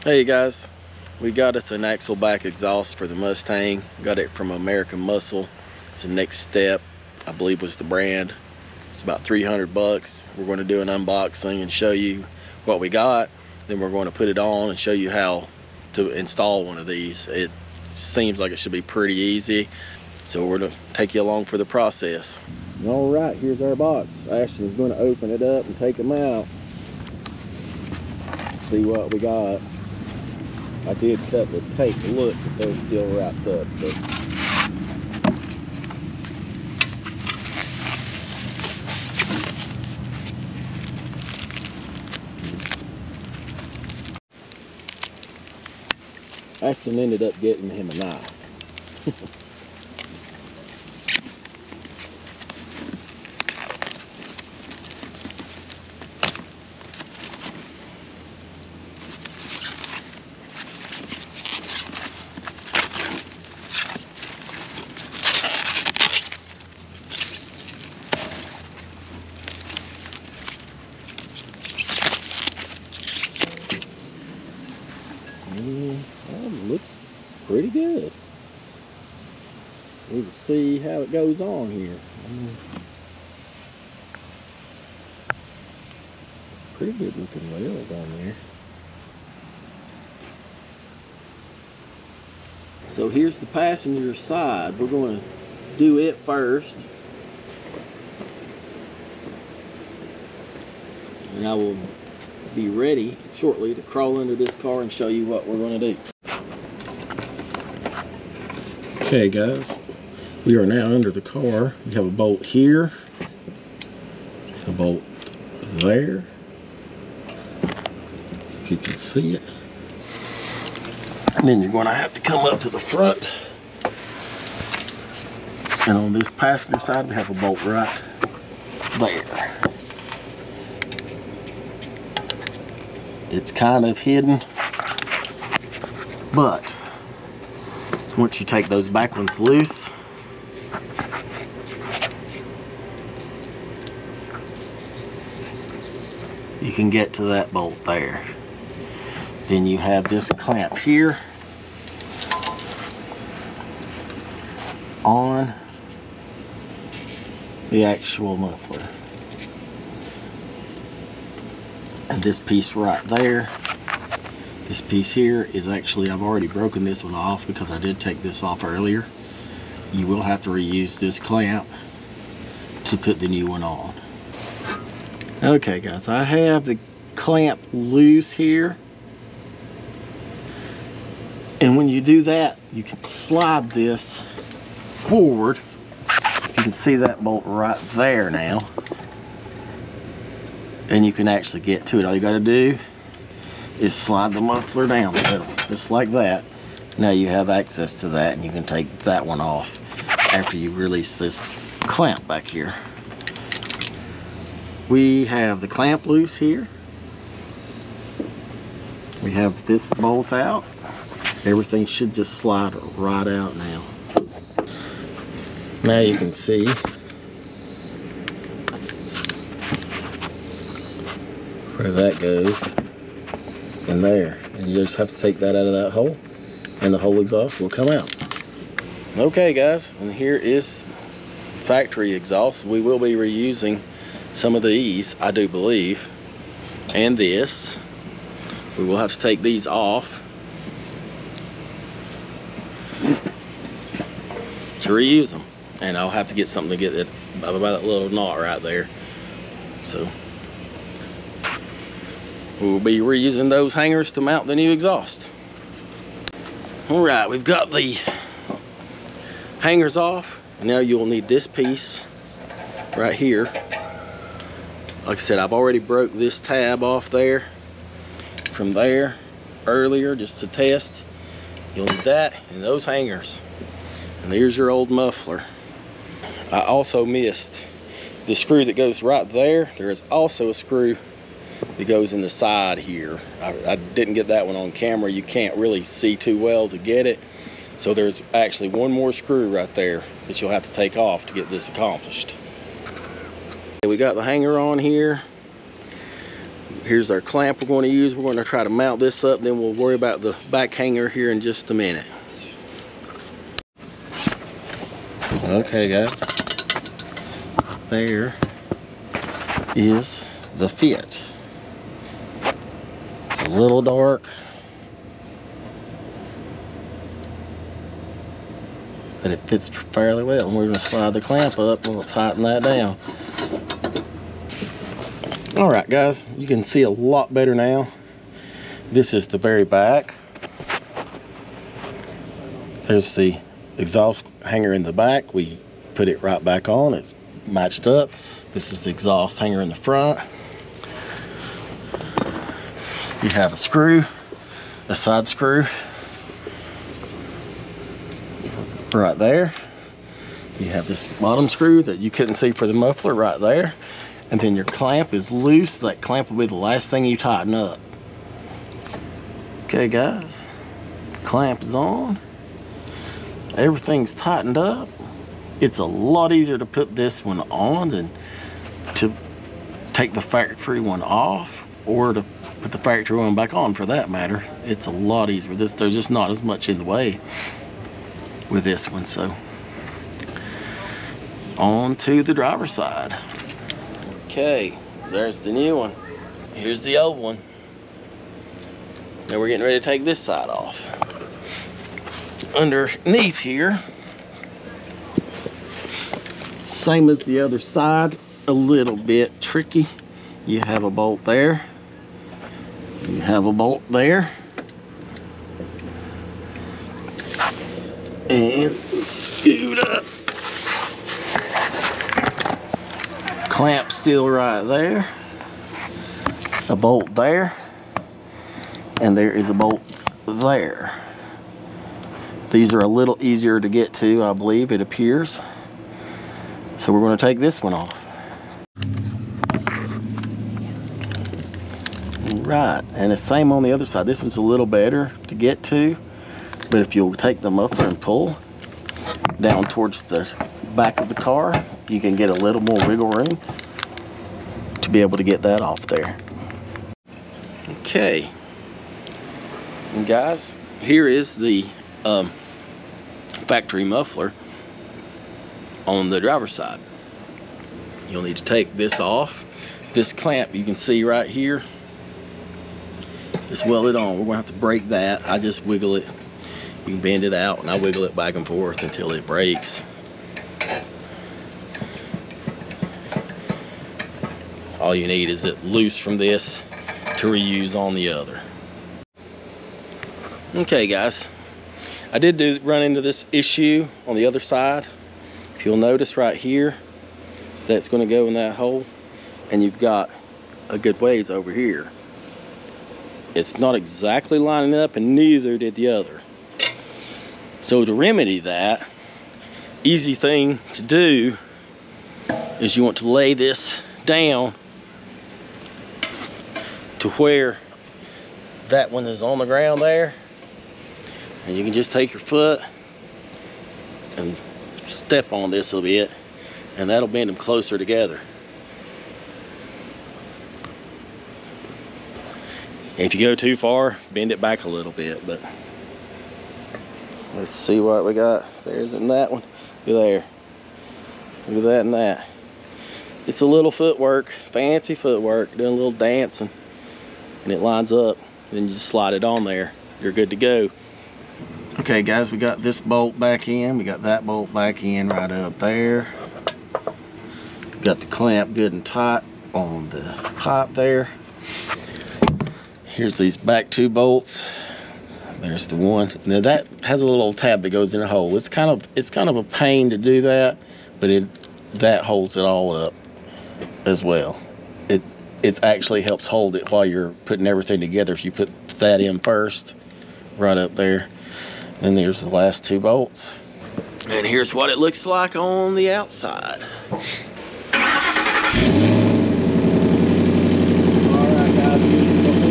Hey guys, we got us an axle back exhaust for the Mustang. Got it from American Muscle. It's the Next Step, I believe was the brand. It's about 300 bucks. We're going to do an unboxing and show you what we got. Then we're going to put it on and show you how to install one of these. It seems like it should be pretty easy, so we're going to take you along for the process. All right, here's our box. Ashton is going to open it up and take them out. See what we got. I did cut the tape to look, but they're still wrapped up, so. Ashton ended up getting him a knife. Looks pretty good. We will see how it goes on here. It's a pretty good looking weld on there. So here's the passenger side. We're going to do it first, and I will be ready shortly to crawl under this car and show you what we're going to do. Okay guys, we are now under the car. We have a bolt here, a bolt there, if you can see it. And then you're going to have to come up to the front. And on this passenger side, we have a bolt right there. It's kind of hidden, but once you take those back ones loose, you can get to that bolt there. Then you have this clamp here on the actual muffler. And this piece right there, this piece here is actually, I've already broken this one off because I did take this off earlier. You will have to reuse this clamp to put the new one on. Okay guys, I have the clamp loose here. And when you do that, you can slide this forward. You can see that bolt right there now. And you can actually get to it. All you gotta do is slide the muffler down the middle, just like that. Now you have access to that, and you can take that one off after you release this clamp back here. We have the clamp loose here. We have this bolt out. Everything should just slide right out now. Now you can see where that goes in there, and you just have to take that out of that hole and the whole exhaust will come out. Okay guys, and here is factory exhaust. We will be reusing some of these, I do believe, and this. We will have to take these off to reuse them, and I'll have to get something to get it about that little knot right there. So we'll be reusing those hangers to mount the new exhaust. All right, we've got the hangers off, and now you'll need this piece right here. Like I said, I've already broke this tab off there from there earlier just to test. You'll need that and those hangers. And there's your old muffler. I also missed the screw that goes right there. There is also a screw that goes in the side here. I didn't get that one on camera. You can't really see too well to get it. So there's actually one more screw right there that you'll have to take off to get this accomplished. We got the hanger on here. Here's our clamp we're going to use. We're going to try to mount this up, then we'll worry about the back hanger here in just a minute. Okay guys, there is the fit. It's a little dark, but it fits fairly well. And we're going to slide the clamp up and we'll tighten that down. All right guys, you can see a lot better now. This is the very back. There's the exhaust hanger in the back. We put it right back on. It's matched up. This is the exhaust hanger in the front. You have a screw, a side screw right there. You have this bottom screw that you couldn't see for the muffler right there. And then your clamp is loose. That clamp will be the last thing you tighten up. Okay guys, the clamp is on. Everything's tightened up. It's a lot easier to put this one on than to take the factory one off, or to put the factory one back on for that matter. It's a lot easier. There's just not as much in the way with this one. So on to the driver's side. Okay, there's the new one. Here's the old one. Now we're getting ready to take this side off. Underneath here, same as the other side, a little bit tricky. You have a bolt there. You have a bolt there. And scoot up. Clamp still right there. A bolt there. And there is a bolt there. These are a little easier to get to, I believe, it appears. So we're going to take this one off. Right, and the same on the other side. This one's a little better to get to, but if you'll take the muffler and pull down towards the back of the car, you can get a little more wiggle room to be able to get that off there. Okay, and guys, here is the factory muffler on the driver's side. You'll need to take this off. This clamp you can see right here is welded on. We're gonna have to break that. I just wiggle it. You can bend it out and I wiggle it back and forth until it breaks. All you need is it loose from this to reuse on the other. Okay guys, I did run into this issue on the other side. If you'll notice right here, that's going to go in that hole, and you've got a good ways over here. It's not exactly lining up, and neither did the other. So to remedy that, easy thing to do is you want to lay this down to where that one is on the ground there, and you can just take your foot and step on this a bit, and that'll bend them closer together. If you go too far, bend it back a little bit. But let's see what we got. There's in that one. Look there. Look at that and that. It's a little footwork, fancy footwork, doing a little dancing, and it lines up. Then you just slide it on there. You're good to go. Okay guys, we got this bolt back in. We got that bolt back in right up there. Got the clamp good and tight on the pipe there. Here's these back two bolts. There's the one. Now that has a little tab that goes in a hole. It's kind of a pain to do that, but that holds it all up as well. It actually helps hold it while you're putting everything together. If you put that in first, right up there. Then there's the last two bolts. And here's what it looks like on the outside. Alright guys, here's the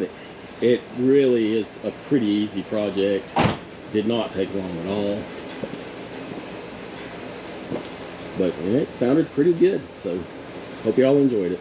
have it. It really is a pretty easy project. Did not take long at all. But it sounded pretty good, so hope y'all enjoyed it.